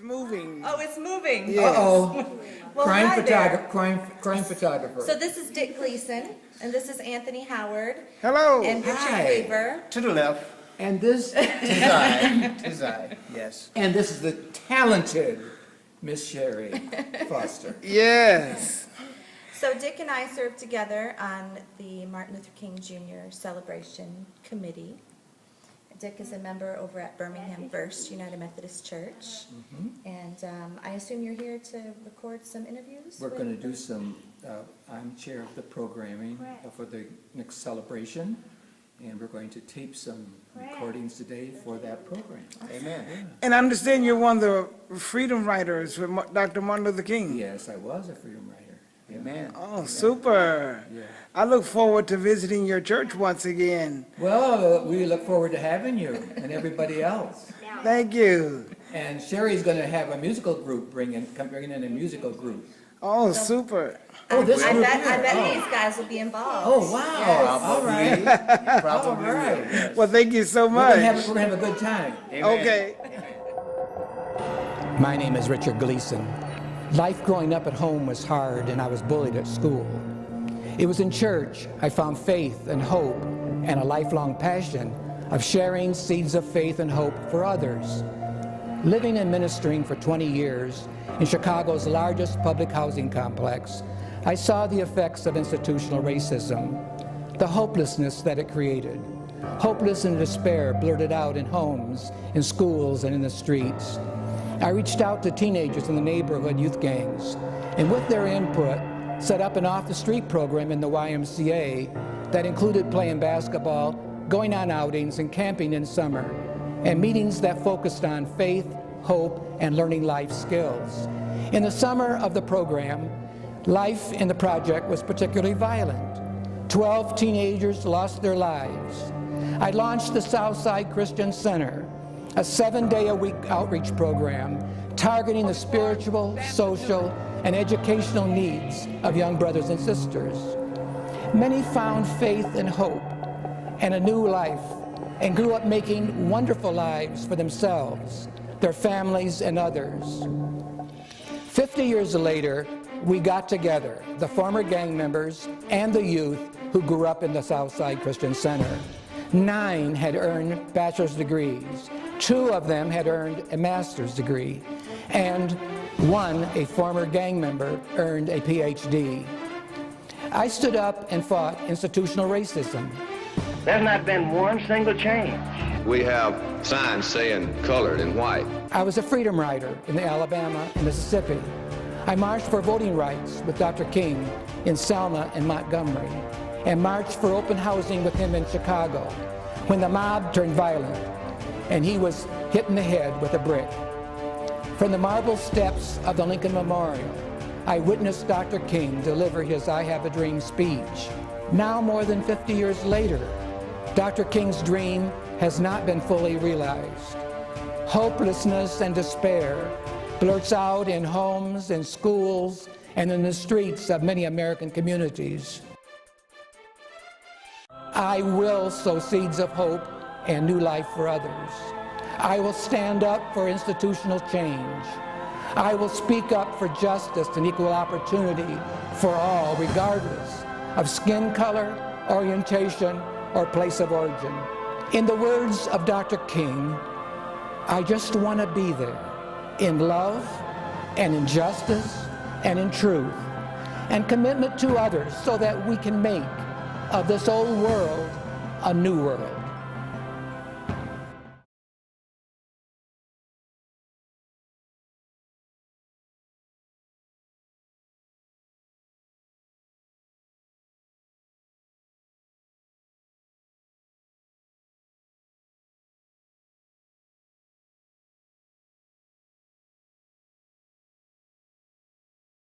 moving. Oh, it's moving. Yes. Uh-oh. Well, crime, hi there. crime photographer. So this is Dick Gleason, and this is Anthony Howard, Hello. and Richard Hi. Weaver. To the left. and this Tis I. Yes. and this is the talented Miss Sherri Foster. Yes. So Dick and I served together on the Martin Luther King Jr. Celebration Committee. Dick is a member over at Birmingham First United Methodist Church. And I assume you're here to record some interviews? We're going to do some, I'm chair of the programming for the next celebration, and we're going to tape some recordings today for that program. Amen. And I understand you're one of the freedom writers for Dr. Martin Luther King. Yes, I was a freedom writer. Amen. Oh, super. Yeah. I look forward to visiting your church once again. Well, we look forward to having you and everybody else. Thank you. And Sherry's going to have a musical group, bringing in a musical group. Oh, super. Oh, this I group bet here. these guys will be involved. Oh, wow. All right. Probably. All right. Yes. Well, thank you so We're much. going to have a good time. Amen. Okay. My name is Richard Gleason. Life growing up at home was hard, and I was bullied at school. It was in church I found faith and hope and a lifelong passion of sharing seeds of faith and hope for others. Living and ministering for 20 years in Chicago's largest public housing complex, I saw the effects of institutional racism, the hopelessness that it created. Hopeless and despair blurted out in homes, in schools, and in the streets. I reached out to teenagers in the neighborhood youth gangs, and with their input, set up an off-the-street program in the YMCA that included playing basketball, going on outings, and camping in summer, and meetings that focused on faith, hope, and learning life skills. In the summer of the program, life in the project was particularly violent. 12 teenagers lost their lives. I launched the Southside Christian Center, a 7-day-a-week outreach program targeting the spiritual, social, and educational needs of young brothers and sisters. Many found faith and hope and a new life and grew up making wonderful lives for themselves, their families, and others. 50 years later, we got together, the former gang members and the youth who grew up in the Southside Christian Center. 9 had earned bachelor's degrees. 2 of them had earned a master's degree, and 1, a former gang member, earned a PhD. I stood up and fought institutional racism. There's not been one single change. We have signs saying colored and white. I was a freedom rider in Alabama and Mississippi. I marched for voting rights with Dr. King in Selma and Montgomery, and marched for open housing with him in Chicago when the mob turned violent and he was hit in the head with a brick. From the marble steps of the Lincoln Memorial, I witnessed Dr. King deliver his I Have a Dream speech. Now, more than 50 years later, Dr. King's dream has not been fully realized. Hopelessness and despair blurts out in homes, in schools, and in the streets of many American communities. I will sow seeds of hope and new life for others. I will stand up for institutional change. I will speak up for justice and equal opportunity for all, regardless of skin color, orientation, or place of origin. In the words of Dr. King, I just want to be there in love and in justice and in truth and commitment to others so that we can make of this old world a new world.